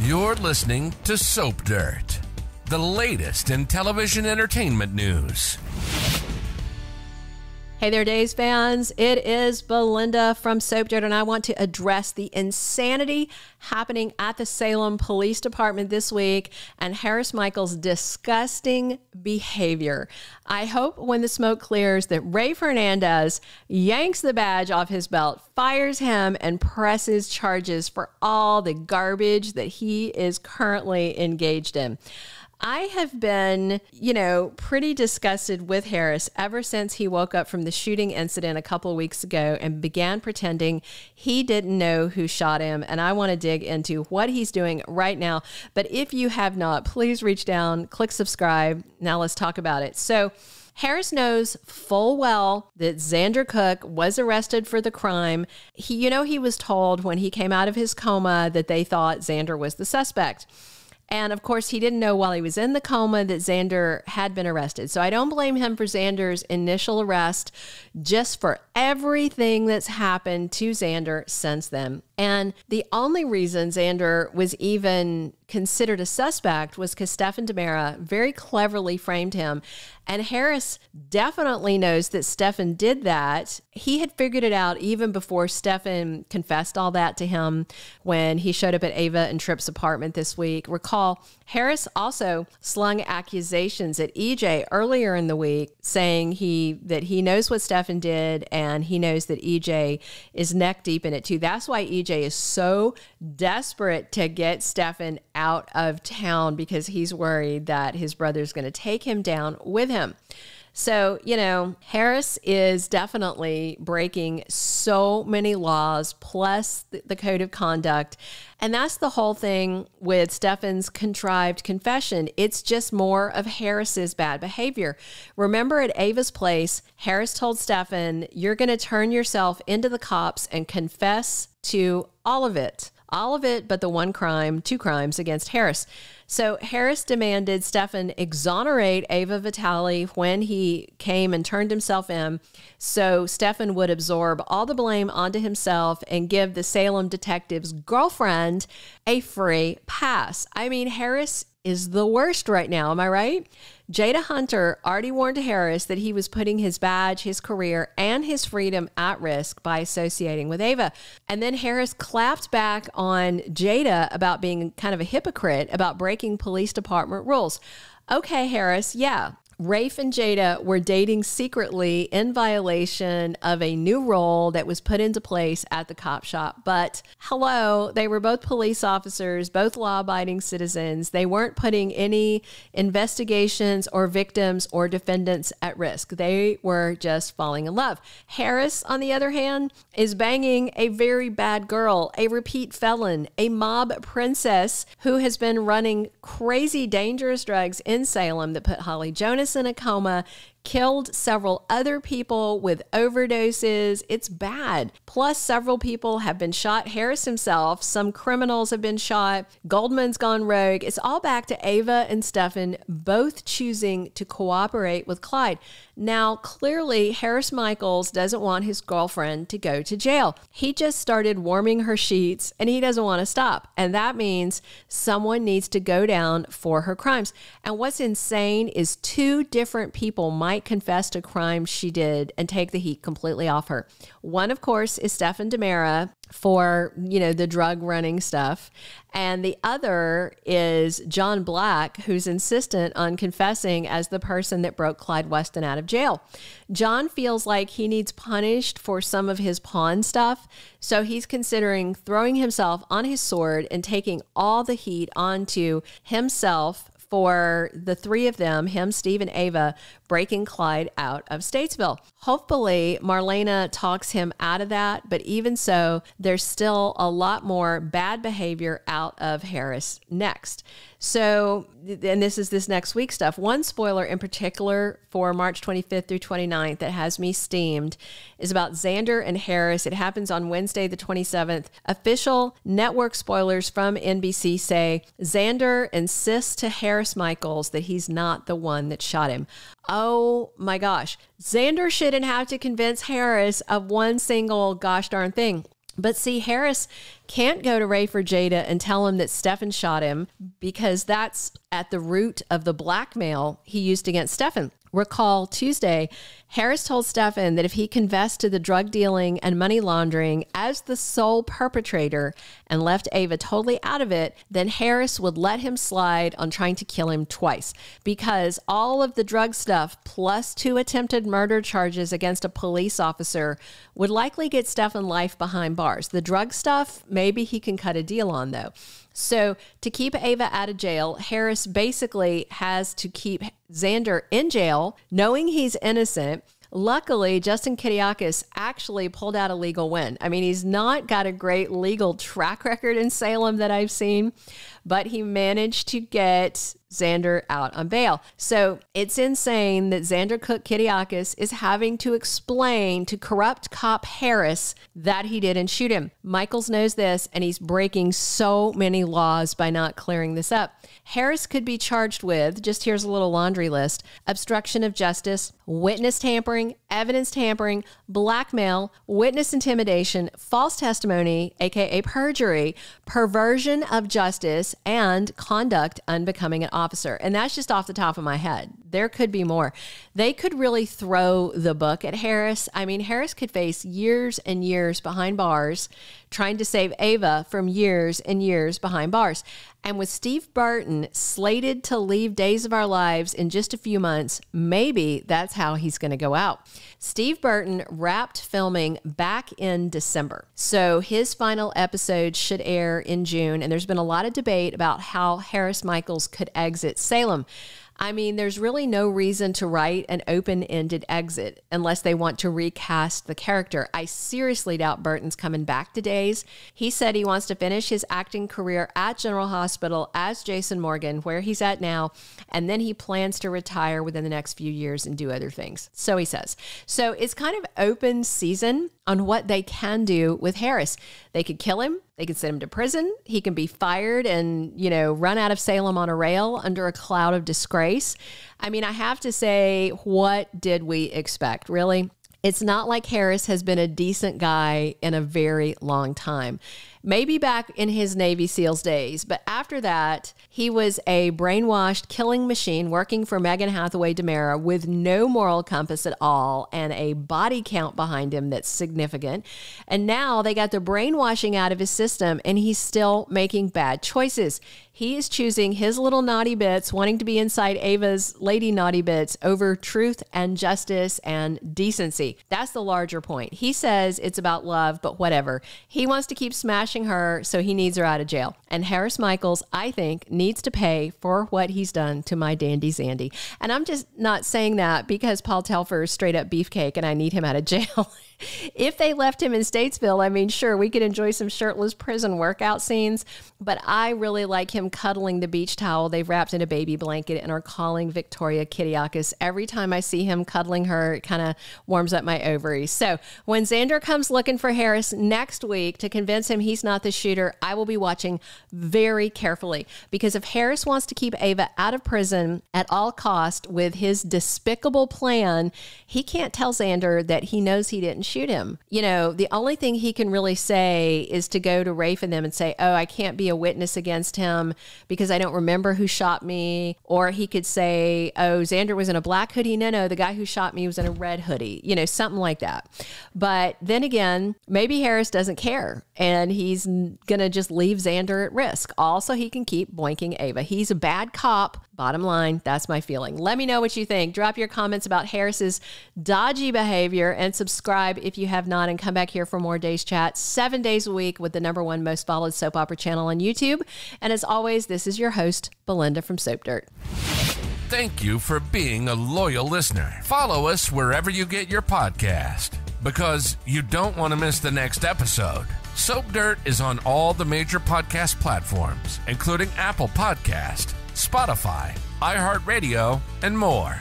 You're listening to Soap Dirt, the latest in television entertainment news. Hey there, Days fans. It is Belinda from Soap Dirt, and I want to address the insanity happening at the Salem Police Department this week and Harris Michaels' disgusting behavior. I hope when the smoke clears that Ray Fernandez yanks the badge off his belt, fires him, and presses charges for all the garbage that he is currently engaged in. I have been, pretty disgusted with Harris ever since he woke up from the shooting incident a couple of weeks ago and began pretending he didn't know who shot him. And I want to dig into what he's doing right now. But if you have not, please reach down, click subscribe. Now let's talk about it. So Harris knows full well that Xander Cook was arrested for the crime. He was told when he came out of his coma that they thought Xander was the suspect. And of course, he didn't know while he was in the coma that Xander had been arrested. So I don't blame him for Xander's initial arrest, just for everything that's happened to Xander since then. And the only reason Xander was even considered a suspect was because Stefan DiMera very cleverly framed him. And Harris definitely knows that Stefan did that. He had figured it out even before Stefan confessed all that to him when he showed up at Ava and Tripp's apartment this week. Recall, Harris also slung accusations at EJ earlier in the week, saying that he knows what Stefan did and he knows that EJ is neck deep in it too. That's why EJ is so desperate to get Stefan out of town, because he's worried that his brother's going to take him down with him. So, Harris is definitely breaking so many laws, plus the code of conduct. And that's the whole thing with Stefan's contrived confession. It's just more of Harris's bad behavior. Remember at Ava's place, Harris told Stefan, you're going to turn yourself into the cops and confess to all of it. All of it but the two crimes against Harris. So Harris demanded Stefan exonerate Ava Vitali when he came and turned himself in, so Stefan would absorb all the blame onto himself and give the Salem detective's girlfriend a free pass. I mean, Harris is the worst right now, am I right? Jada Hunter already warned Harris that he was putting his badge, his career, and his freedom at risk by associating with Ava. And then Harris clapped back on Jada about being kind of a hypocrite about breaking police department rules. Okay, Harris, yeah. Rafe and Jada were dating secretly in violation of a new rule that was put into place at the cop shop. But hello, they were both police officers, both law-abiding citizens. They weren't putting any investigations or victims or defendants at risk. They were just falling in love. Harris, on the other hand, is banging a very bad girl, a repeat felon, a mob princess who has been running crazy, dangerous drugs in Salem that put Holly Jonas in a coma, killed several other people with overdoses. It's bad. Plus, several people have been shot. Harris himself, some criminals have been shot. Goldman's gone rogue. It's all back to Ava and Stefan both choosing to cooperate with Clyde. Now, clearly, Harris Michaels doesn't want his girlfriend to go to jail. He just started warming her sheets and he doesn't want to stop. And that means someone needs to go down for her crimes. And what's insane is two different people might confess to crimes she did and take the heat completely off her. One, of course, is Stefan DiMera for, the drug running stuff. And the other is John Black, who's insistent on confessing as the person that broke Clyde Weston out of jail. John feels like he needs punished for some of his pawn stuff, so he's considering throwing himself on his sword and taking all the heat onto himself for the three of them, him, Steve, and Ava, breaking Clyde out of Statesville. Hopefully, Marlena talks him out of that, but even so, there's still a lot more bad behavior out of Harris next. So, and this is this next week stuff. One spoiler in particular for March 25th through 29th that has me steamed is about Xander and Harris. It happens on Wednesday, the 27th. Official network spoilers from NBC say Xander insists to Harris Michaels that he's not the one that shot him. Oh my gosh. Xander shouldn't have to convince Harris of one single gosh darn thing. But see, Harris can't go to Rafe or Jada and tell him that Stefan shot him because that's at the root of the blackmail he used against Stefan. Recall Tuesday, Harris told Stefan that if he confessed to the drug dealing and money laundering as the sole perpetrator and left Ava totally out of it, then Harris would let him slide on trying to kill him twice because all of the drug stuff plus 2 attempted murder charges against a police officer would likely get Stefan life behind bars. The drug stuff, maybe he can cut a deal on though. So to keep Ava out of jail, Harris basically has to keep Xander in jail, knowing he's innocent. Luckily, Justin Kiriakis actually pulled out a legal win. I mean, he's not got a great legal track record in Salem that I've seen, but he managed to get Xander out on bail. So it's insane that Xander Cook Kiriakis is having to explain to corrupt cop Harris that he didn't shoot him. Michaels knows this, and he's breaking so many laws by not clearing this up. Harris could be charged with, just here's a little laundry list, obstruction of justice, witness tampering, evidence tampering, blackmail, witness intimidation, false testimony, aka perjury, perversion of justice, and conduct unbecoming an officer. And that's just off the top of my head. There could be more. They could really throw the book at Harris. I mean, Harris could face years and years behind bars trying to save Ava from years and years behind bars. And with Steve Burton slated to leave Days of Our Lives in just a few months, maybe that's how he's going to go out. Steve Burton wrapped filming back in December. So his final episode should air in June. And there's been a lot of debate about how Harris Michaels could exit Salem. I mean, there's really no reason to write an open-ended exit unless they want to recast the character. I seriously doubt Burton's coming back to Days. He said he wants to finish his acting career at General Hospital as Jason Morgan, where he's at now, and then he plans to retire within the next few years and do other things. So he says. So it's kind of open season on what they can do with Harris. They could kill him. They could send him to prison. He can be fired and, run out of Salem on a rail under a cloud of disgrace. I mean, I have to say, what did we expect, really? It's not like Harris has been a decent guy in a very long time. Maybe back in his Navy SEALs days, but after that, he was a brainwashed killing machine working for Megan Hathaway DiMera with no moral compass at all and a body count behind him that's significant. And now they got the brainwashing out of his system and he's still making bad choices. He is choosing his little naughty bits, wanting to be inside Ava's lady naughty bits over truth and justice and decency. That's the larger point. He says it's about love, but whatever. He wants to keep smashing her, so he needs her out of jail. And Harris Michaels, I think, needs to pay for what he's done to my dandy Zandy. And I'm just not saying that because Paul Telfer is straight up beefcake and I need him out of jail. If they left him in Statesville, I mean, sure, we could enjoy some shirtless prison workout scenes, but I really like him cuddling the beach towel they've wrapped in a baby blanket and are calling Victoria Kiriakis. Every time I see him cuddling her, it kind of warms up my ovaries. So when Xander comes looking for Harris next week to convince him he's not the shooter, I will be watching very carefully, because if Harris wants to keep Ava out of prison at all cost with his despicable plan, he can't tell Xander that he knows he didn't shoot him. The only thing he can really say is to go to Rafe and them and say, oh, I can't be a witness against him because I don't remember who shot me. Or he could say, oh, Xander was in a black hoodie. No, the guy who shot me was in a red hoodie, something like that. But then again, maybe Harris doesn't care and he's going to just leave Xander at risk. Also, he can keep boinking Ava. He's a bad cop. Bottom line, that's my feeling. Let me know what you think. Drop your comments about Harris's dodgy behavior and subscribe if you have not, and come back here for more Days Chat 7 days a week with the #1 most followed soap opera channel on YouTube. And as always, this is your host, Belinda from Soap Dirt. Thank you for being a loyal listener. Follow us wherever you get your podcast, because you don't want to miss the next episode. Soap Dirt is on all the major podcast platforms, including Apple Podcast, Spotify, iHeartRadio, and more.